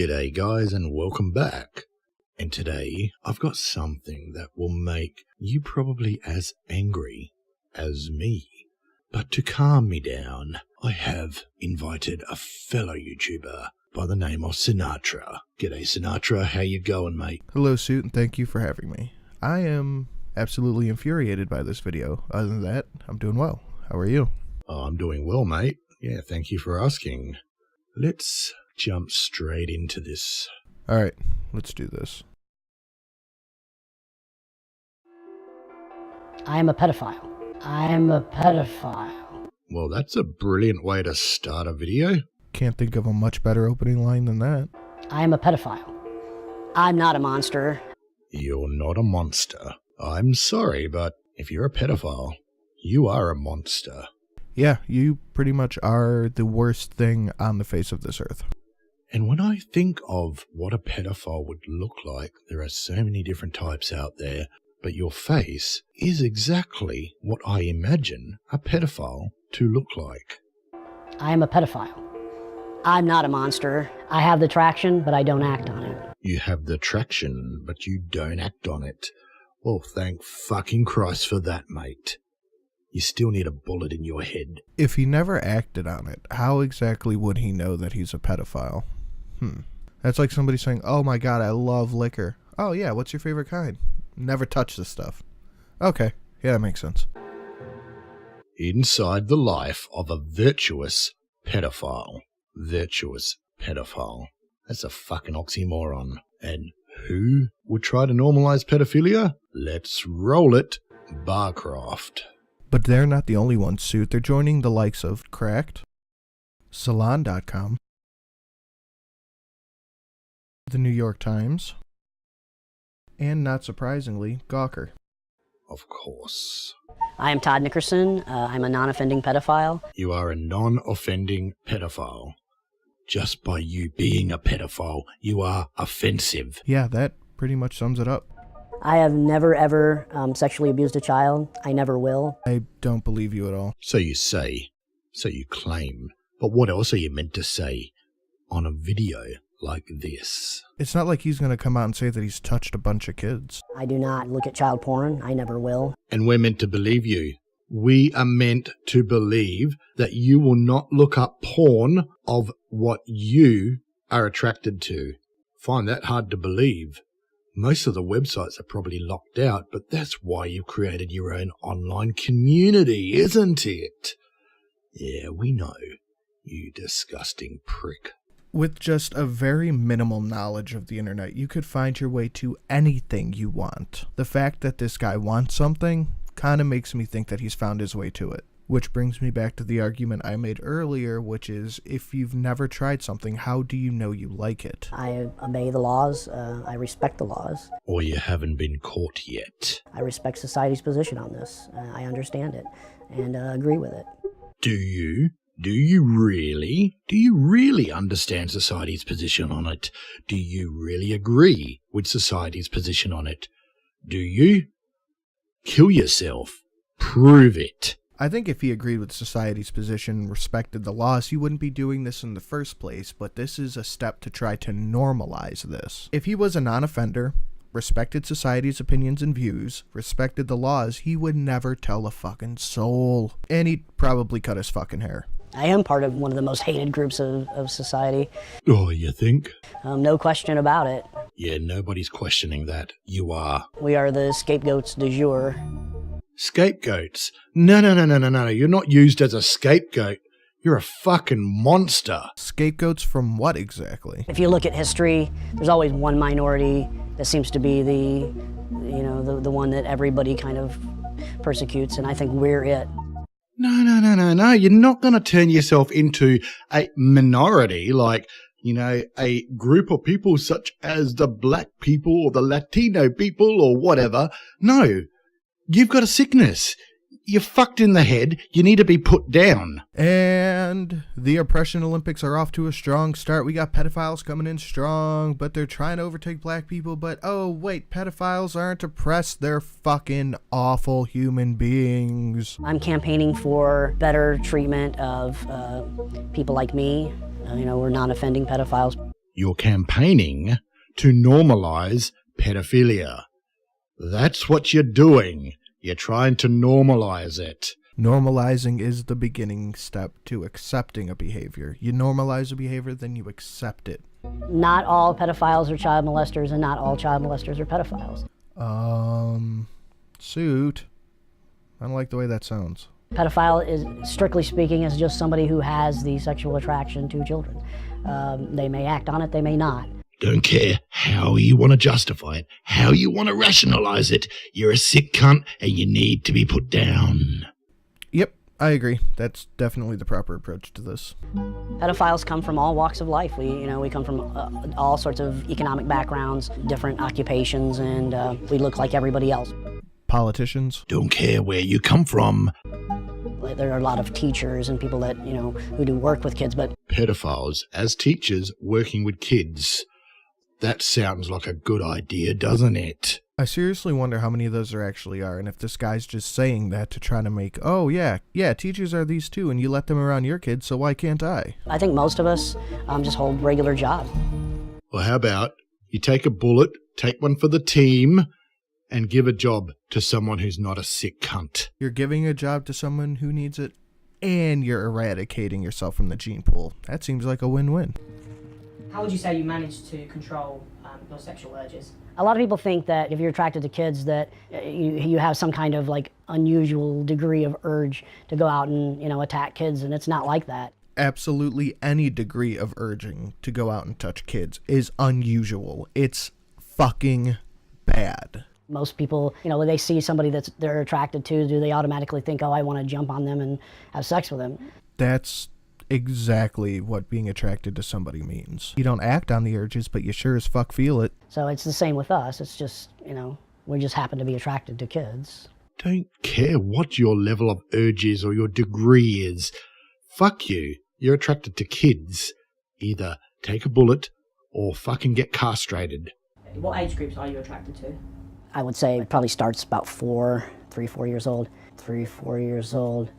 G'day guys and welcome back. And today I've got something that will make you probably as angry as me. But to calm me down, I have invited a fellow YouTuber by the name of SINATRA. G'day SINATRA, how you going, mate? Hello Suit, and thank you for having me. I am absolutely infuriated by this video. Other than that, I'm doing well. How are you? Oh, I'm doing well, mate. Yeah, thank you for asking. Let's jump straight into this. Alright, let's do this. I'm a pedophile. I'm a pedophile. Well, that's a brilliant way to start a video. Can't think of a much better opening line than that. I'm a pedophile. I'm not a monster. You're not a monster. I'm sorry, but if you're a pedophile, you are a monster. Yeah, you pretty much are the worst thing on the face of this earth. And when I think of what a pedophile would look like, there are so many different types out there, but your face is exactly what I imagine a pedophile to look like. I'm a pedophile. I'm not a monster. I have the traction, but I don't act on it. You have the traction, but you don't act on it. Well, thank fucking Christ for that, mate. You still need a bullet in your head. If he never acted on it, how exactly would he know that he's a pedophile? That's like somebody saying, oh my god, I love liquor. Oh yeah, what's your favorite kind? Never touch this stuff. Okay, yeah, that makes sense. Inside the life of a virtuous pedophile. Virtuous pedophile. That's a fucking oxymoron. And who would try to normalize pedophilia? Let's roll it, Barcroft. But they're not the only ones, Suit. They're joining the likes of Cracked, Salon.com, the New York Times, and not surprisingly, Gawker. Of course. I am Todd Nickerson. I'm a non-offending pedophile. You are a non-offending pedophile. Just by you being a pedophile, you are offensive. Yeah, that pretty much sums it up. I have never ever sexually abused a child. I never will. I don't believe you at all. So you say. So you claim. But what else are you meant to say on a video like this? It's not like he's going to come out and say that he's touched a bunch of kids. I do not look at child porn. I never will. And we're meant to believe you. We are meant to believe that you will not look up porn of what you are attracted to. Find that hard to believe. Most of the websites are probably locked out, but that's why you've created your own online community, isn't it? Yeah, we know, you disgusting prick. With just a very minimal knowledge of the internet, you could find your way to anything you want. The fact that this guy wants something kind of makes me think that he's found his way to it. Which brings me back to the argument I made earlier, which is, if you've never tried something, how do you know you like it? I obey the laws. I respect the laws. Or you haven't been caught yet. I respect society's position on this. I understand it and agree with it. Do you? Do you really? Do you really understand society's position on it? Do you really agree with society's position on it? Do you? Kill yourself. Prove it. I think if he agreed with society's position and respected the laws, he wouldn't be doing this in the first place, but this is a step to try to normalize this. If he was a non-offender, respected society's opinions and views, respected the laws, he would never tell a fucking soul. And he'd probably cut his fucking hair. I am part of one of the most hated groups of society. Oh, you think? No question about it. Yeah, nobody's questioning that. You are. We are the scapegoats du jour. Scapegoats? No. You're not used as a scapegoat. You're a fucking monster. Scapegoats from what exactly? If you look at history, there's always one minority that seems to be the one that everybody kind of persecutes, and I think we're it. No. You're not going to turn yourself into a minority like, a group of people such as the black people or the Latino people or whatever. No. You've got a sickness. You're fucked in the head. You need to be put down. And the Oppression Olympics are off to a strong start. We got pedophiles coming in strong, but they're trying to overtake black people. But, oh, wait, pedophiles aren't oppressed. They're fucking awful human beings. I'm campaigning for better treatment of people like me. We're non-offending pedophiles. You're campaigning to normalize pedophilia. That's what you're doing. You're trying to normalize it. Normalizing is the beginning step to accepting a behavior. You normalize a behavior, then you accept it. Not all pedophiles are child molesters, and not all child molesters are pedophiles. Suit. I don't like the way that sounds. Pedophile is, strictly speaking, is just somebody who has the sexual attraction to children. They may act on it, they may not. Don't care how you want to justify it, how you want to rationalize it. You're a sick cunt and you need to be put down. Yep, I agree. That's definitely the proper approach to this. Pedophiles come from all walks of life. We come from all sorts of economic backgrounds, different occupations, and we look like everybody else. Politicians. Don't care where you come from. There are a lot of teachers and people that, who do work with kids, but Pedophiles as teachers working with kids. That sounds like a good idea, doesn't it? I seriously wonder how many of those there actually are, and if this guy's just saying that to try to make, oh yeah, teachers are these too, and you let them around your kids, so why can't I? I think most of us just hold regular jobs. Well, how about you take a bullet, take one for the team, and give a job to someone who's not a sick cunt. You're giving a job to someone who needs it, and you're eradicating yourself from the gene pool. That seems like a win-win. How would you say you managed to control your sexual urges? A lot of people think that if you're attracted to kids that you have some kind of unusual degree of urge to go out and attack kids, and it's not like that. Absolutely any degree of urging to go out and touch kids is unusual. It's fucking bad. Most people, when they see somebody that they're attracted to, do they automatically think, oh, I want to jump on them and have sex with them? That's exactly what being attracted to somebody means. You don't act on the urges, but you sure as fuck feel it. So it's the same with us. It's just, we just happen to be attracted to kids. Don't care what your level of urge is or your degree is. Fuck you. You're attracted to kids. Either take a bullet or fucking get castrated. What age groups are you attracted to? I would say it probably starts about 4 years old. 3, 4 years old.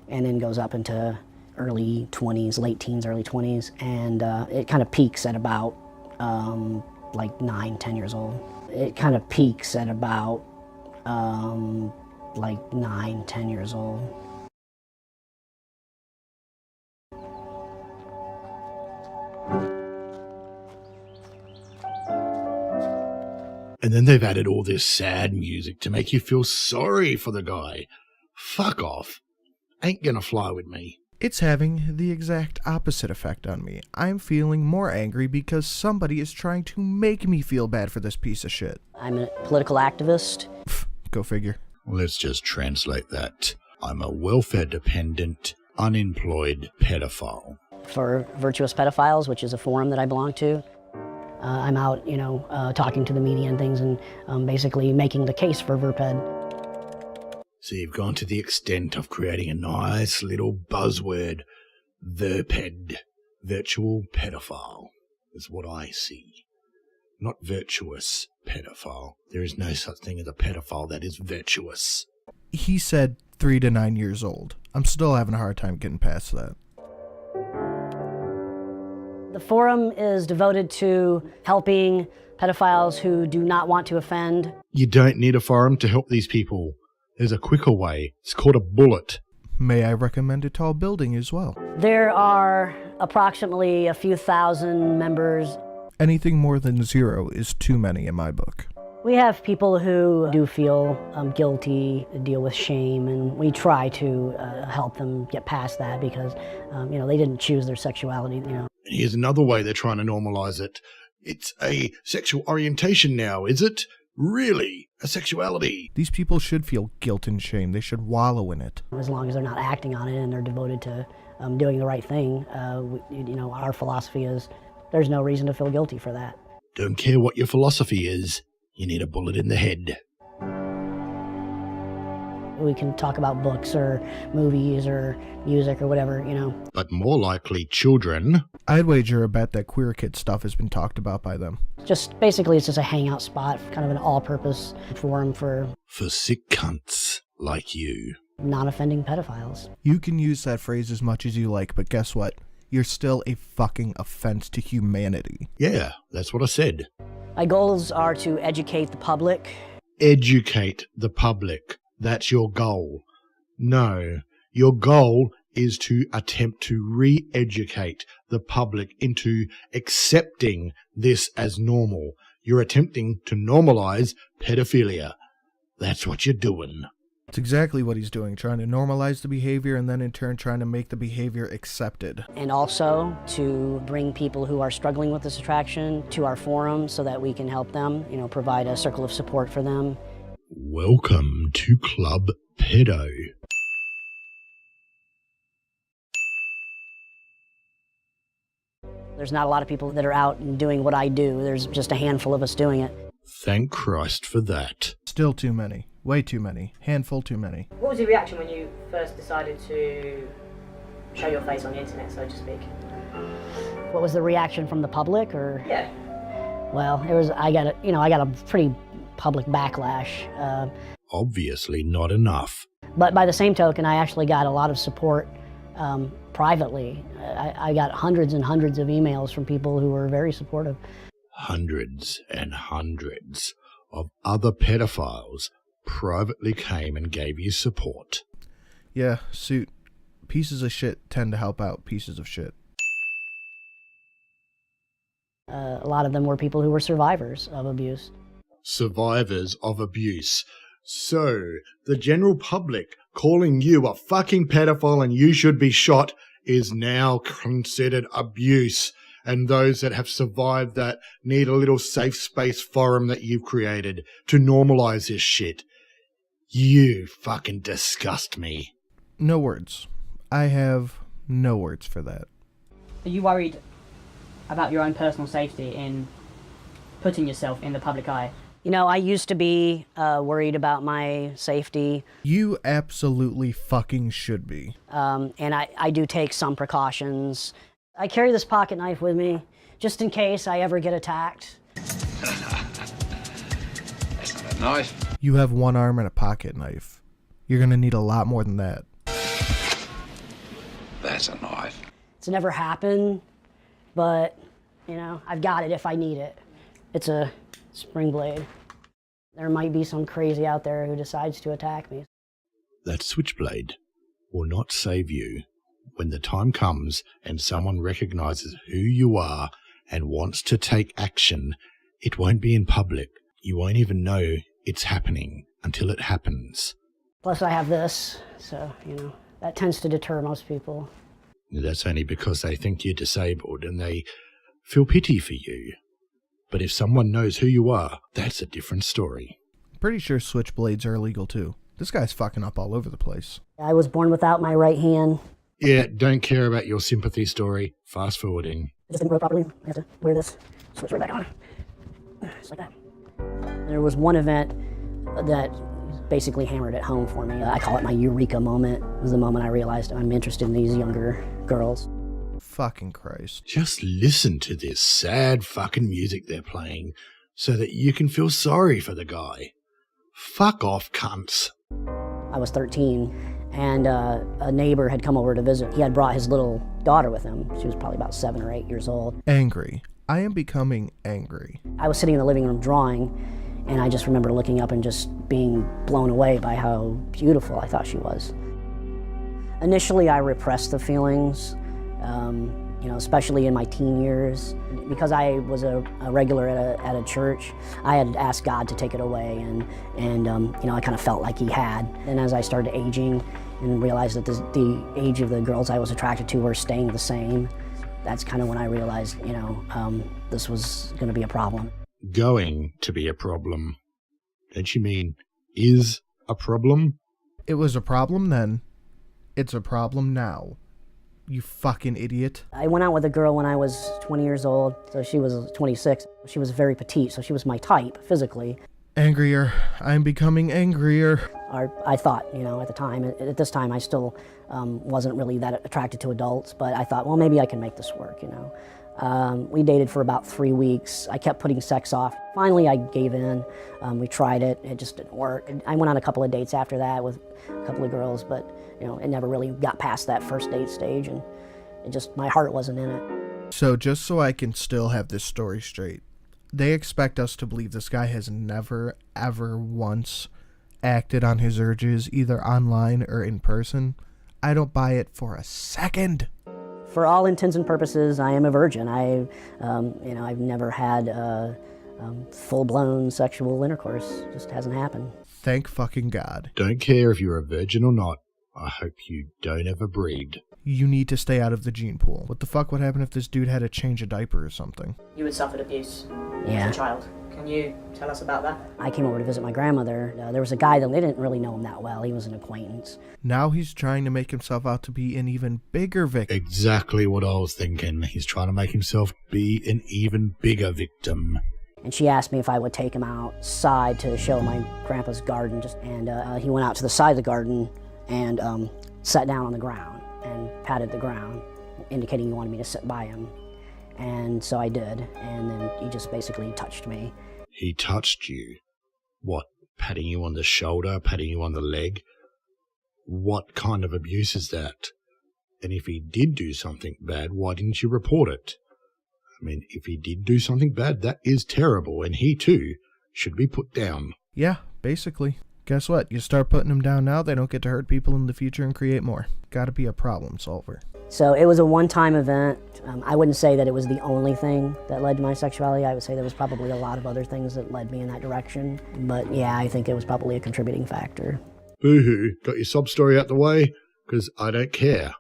And then goes up into early 20s, late teens, early 20s. And it kind of peaks at about 9, 10 years old. It kind of peaks at about 9, 10 years old. And then they've added all this sad music to make you feel sorry for the guy. Fuck off. Ain't gonna fly with me. It's having the exact opposite effect on me. I'm feeling more angry because somebody is trying to make me feel bad for this piece of shit. I'm a political activist. Go figure. Let's just translate that. I'm a welfare-dependent, unemployed pedophile. For Virtuous Pedophiles, which is a forum that I belong to, I'm out, talking to the media and things and basically making the case for VIRPED. So you've gone to the extent of creating a nice little buzzword. VIRPED. Virtual pedophile is what I see. Not virtuous pedophile. There is no such thing as a pedophile that is virtuous. He said 3 to 9 years old. I'm still having a hard time getting past that. The forum is devoted to helping pedophiles who do not want to offend. You don't need a forum to help these people. There's a quicker way. It's called a bullet. May I recommend a tall building as well? There are approximately a few thousand members. Anything more than 0 is too many in my book. We have people who do feel guilty, deal with shame, and we try to help them get past that because, they didn't choose their sexuality, Here's another way they're trying to normalize it. It's a sexual orientation now, is it? Really? A sexuality? These people should feel guilt and shame. They should wallow in it. As long as they're not acting on it and they're devoted to doing the right thing, our philosophy is there's no reason to feel guilty for that. Don't care what your philosophy is. You need a bullet in the head. We can talk about books or movies or music or whatever, But more likely children. I'd wager a bet that queer kid stuff has been talked about by them. Basically, it's just a hangout spot, kind of an all-purpose forum for sick cunts like you. non-offending pedophiles. You can use that phrase as much as you like, but guess what? You're still a fucking offense to humanity. Yeah, that's what I said. My goals are to educate the public. Educate the public. That's your goal. No, your goal is to attempt to re-educate the public into accepting this as normal. You're attempting to normalize pedophilia. That's what you're doing. It's exactly what he's doing, trying to normalize the behavior and then in turn trying to make the behavior accepted. And also to bring people who are struggling with this attraction to our forum so that we can help them, provide a circle of support for them. Welcome to Club Pedo. There's not a lot of people that are out and doing what I do. There's just a handful of us doing it. Thank Christ for that. Still too many. Way too many. Handful too many. What was your reaction when you first decided to show your face on the internet, so to speak? What was the reaction from the public, or? Yeah. Well, I got a pretty public backlash. Obviously not enough. But by the same token, I actually got a lot of support privately. I got hundreds and hundreds of emails from people who were very supportive. Hundreds and hundreds of other pedophiles privately came and gave you support. Yeah, suit. Pieces of shit tend to help out pieces of shit. A lot of them were people who were survivors of abuse. Survivors of abuse. So, the general public calling you a fucking pedophile and you should be shot is now considered abuse. And those that have survived that need a little safe space forum that you've created to normalize this shit. You fucking disgust me. No words. I have no words for that. Are you worried about your own personal safety in putting yourself in the public eye? I used to be worried about my safety. You absolutely fucking should be. And I do take some precautions. I carry this pocket knife with me just in case I ever get attacked. That's not a knife. You have one arm and a pocket knife. You're gonna need a lot more than that. That's a knife. It's never happened, but, I've got it if I need it. It's a spring blade. There might be some crazy out there who decides to attack me. That switchblade will not save you. When the time comes and someone recognizes who you are and wants to take action, it won't be in public. You won't even know it's happening until it happens. Plus I have this, so, that tends to deter most people. That's only because they think you're disabled and they feel pity for you. But if someone knows who you are, that's a different story. Pretty sure switchblades are illegal too. This guy's fucking up all over the place. I was born without my right hand. Yeah, don't care about your sympathy story. Fast forwarding. It didn't grow properly. I have to wear this, switch right back on. Just like that. There was one event that basically hammered it home for me. I call it my eureka moment. It was the moment I realized I'm interested in these younger girls. Fucking Christ. Just listen to this sad fucking music they're playing so that you can feel sorry for the guy. Fuck off, cunts. I was 13, and a neighbor had come over to visit. He had brought his little daughter with him. She was probably about 7 or 8 years old. Angry. I am becoming angry. I was sitting in the living room drawing, and I just remember looking up and just being blown away by how beautiful I thought she was. Initially, I repressed the feelings, especially in my teen years. Because I was a regular at a church, I had asked God to take it away, and I kind of felt like he had. And as I started aging and realized that the age of the girls I was attracted to were staying the same, that's kind of when I realized, this was going to be a problem. Going to be a problem. Don't you mean is a problem? It was a problem then. It's a problem now. You fucking idiot. I went out with a girl when I was 20 years old, so she was 26. She was very petite, so she was my type physically. Angrier. I'm becoming angrier. Or I thought, at the time. At this time, I still wasn't really that attracted to adults, but I thought, well, maybe I can make this work, We dated for about 3 weeks. I kept putting sex off. Finally, I gave in. We tried it. It just didn't work. I went on a couple of dates after that with a couple of girls, but it never really got past that first date stage, and my heart wasn't in it. So just so I can still have this story straight, they expect us to believe this guy has never, ever once acted on his urges, either online or in person. I don't buy it for a second. For all intents and purposes, I am a virgin. I've never had full-blown sexual intercourse. Just hasn't happened. Thank fucking God. Don't care if you're a virgin or not. I hope you don't ever breed. You need to stay out of the gene pool. What the fuck would happen if this dude had to change a diaper or something? You had suffered abuse Yeah. as a child. Can you tell us about that? I came over to visit my grandmother. There was a guy that they didn't really know him that well. He was an acquaintance. Now he's trying to make himself out to be an even bigger victim. Exactly what I was thinking. He's trying to make himself be an even bigger victim. And she asked me if I would take him outside to show my grandpa's garden. And he went out to the side of the garden and sat down on the ground and patted the ground, indicating he wanted me to sit by him. And so I did, and then he just basically touched me. He touched you? What, patting you on the shoulder, patting you on the leg? What kind of abuse is that? And if he did do something bad, why didn't you report it? I mean, if he did do something bad, that is terrible, and he too should be put down. Yeah, basically. Guess what? You start putting them down now, they don't get to hurt people in the future and create more. Gotta be a problem solver. So it was a one-time event. I wouldn't say that it was the only thing that led to my sexuality. I would say there was probably a lot of other things that led me in that direction. But yeah, I think it was probably a contributing factor. Boo-hoo, got your sob story out the way? Because I don't care.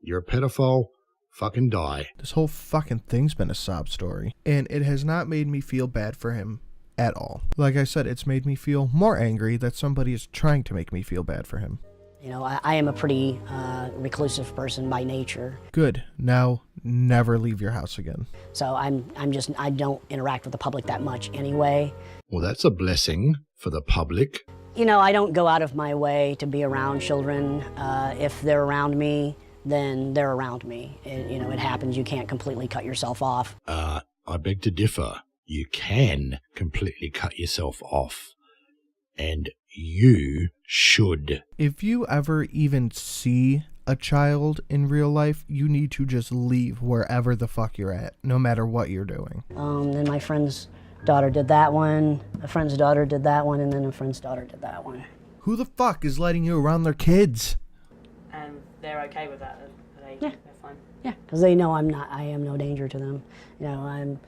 You're a pedophile, fucking die. This whole fucking thing's been a sob story, and it has not made me feel bad for him at all. Like I said, it's made me feel more angry that somebody is trying to make me feel bad for him. I am a pretty reclusive person by nature. Good. Now, never leave your house again. So I don't interact with the public that much anyway. Well, that's a blessing for the public. I don't go out of my way to be around children. If they're around me, then they're around me. It happens. You can't completely cut yourself off. I beg to differ. You can completely cut yourself off. And you should. If you ever even see a child in real life, you need to just leave wherever the fuck you're at, no matter what you're doing. Then my friend's daughter did that one, a friend's daughter did that one, and then a friend's daughter did that one. Who the fuck is letting you around their kids? And they're okay with that? Yeah. They're fine? Yeah, because they know I am no danger to them. I'm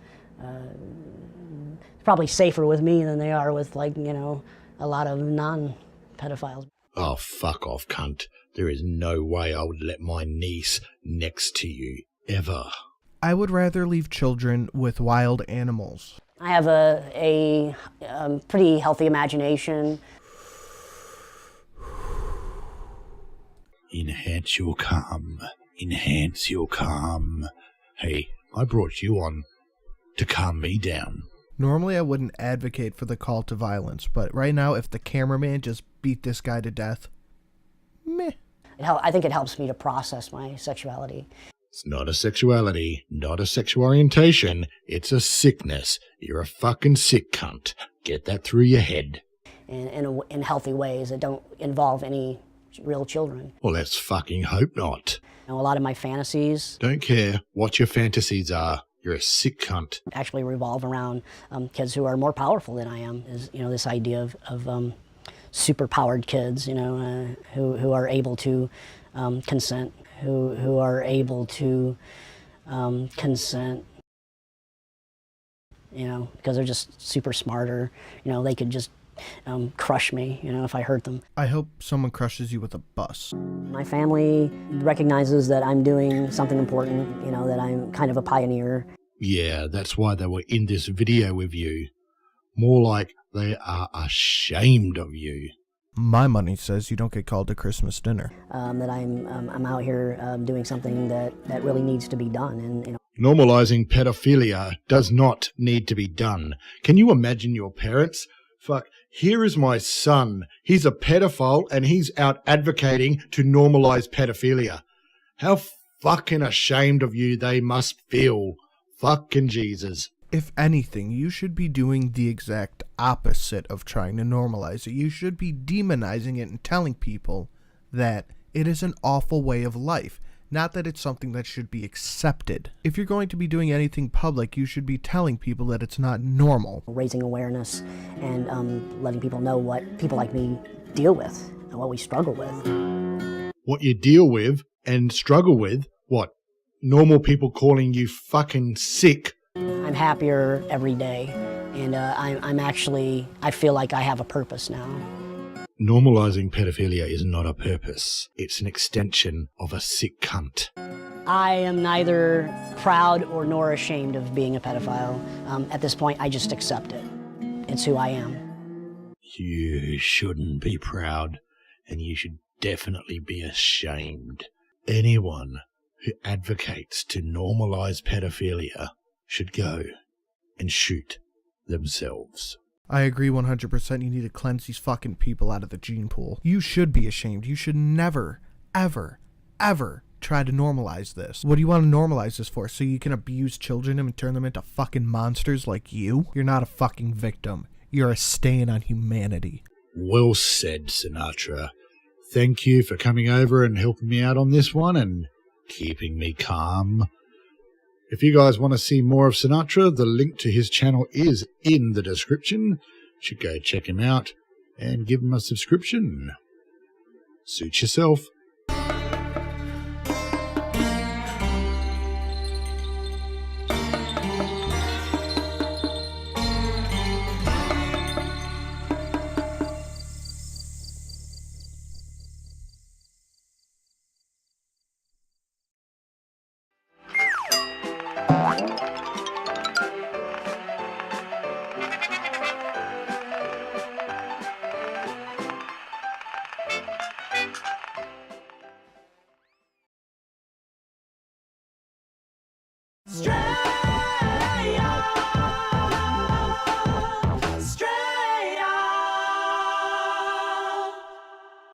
probably safer with me than they are with, a lot of non-pedophiles. Oh, fuck off, cunt. There is no way I would let my niece next to you, ever. I would rather leave children with wild animals. I have a pretty healthy imagination. Enhance your calm. Enhance your calm. Hey, I brought you on to calm me down. Normally I wouldn't advocate for the call to violence, but right now if the cameraman just beat this guy to death, meh. I think it helps me to process my sexuality. It's not a sexuality, not a sexual orientation. It's a sickness. You're a fucking sick cunt. Get that through your head. In healthy ways that don't involve any real children. Well, let's fucking hope not. A lot of my fantasies Don't care what your fantasies are. You're a sick cunt. actually revolve around kids who are more powerful than I am. This idea of super-powered kids, who are able to consent, who are able to consent, because they're just super smarter. They could just crush me, if I hurt them. I hope someone crushes you with a bus. My family recognizes that I'm doing something important, that I'm kind of a pioneer. Yeah, that's why they were in this video with you. More like they are ashamed of you. My money says you don't get called to Christmas dinner. That I'm out here doing something that really needs to be done. And Normalizing pedophilia does not need to be done. Can you imagine your parents? Fuck, here is my son. He's a pedophile and he's out advocating to normalize pedophilia. How fucking ashamed of you they must feel. fucking Jesus. If anything, you should be doing the exact opposite of trying to normalize it. You should be demonizing it and telling people that it is an awful way of life, not that it's something that should be accepted. If you're going to be doing anything public, you should be telling people that it's not normal. Raising awareness and letting people know what people like me deal with and what we struggle with. What you deal with and struggle with? What? Normal people calling you fucking sick? I'm happier every day, and I feel like I have a purpose now. Normalizing pedophilia is not a purpose. It's an extension of a sick cunt. I am neither proud or nor ashamed of being a pedophile. At this point, I just accept it. It's who I am. You shouldn't be proud, and you should definitely be ashamed. Anyone who advocates to normalize pedophilia should go and shoot themselves. I agree 100%. You need to cleanse these fucking people out of the gene pool. You should be ashamed. You should never, ever, ever try to normalize this. What do you want to normalize this for? So you can abuse children and turn them into fucking monsters like you? You're not a fucking victim. You're a stain on humanity. Well said, Sinatra. Thank you for coming over and helping me out on this one and keeping me calm. If you guys want to see more of Sinatra, the link to his channel is in the description. You should go check him out and give him a subscription. Suit yourself.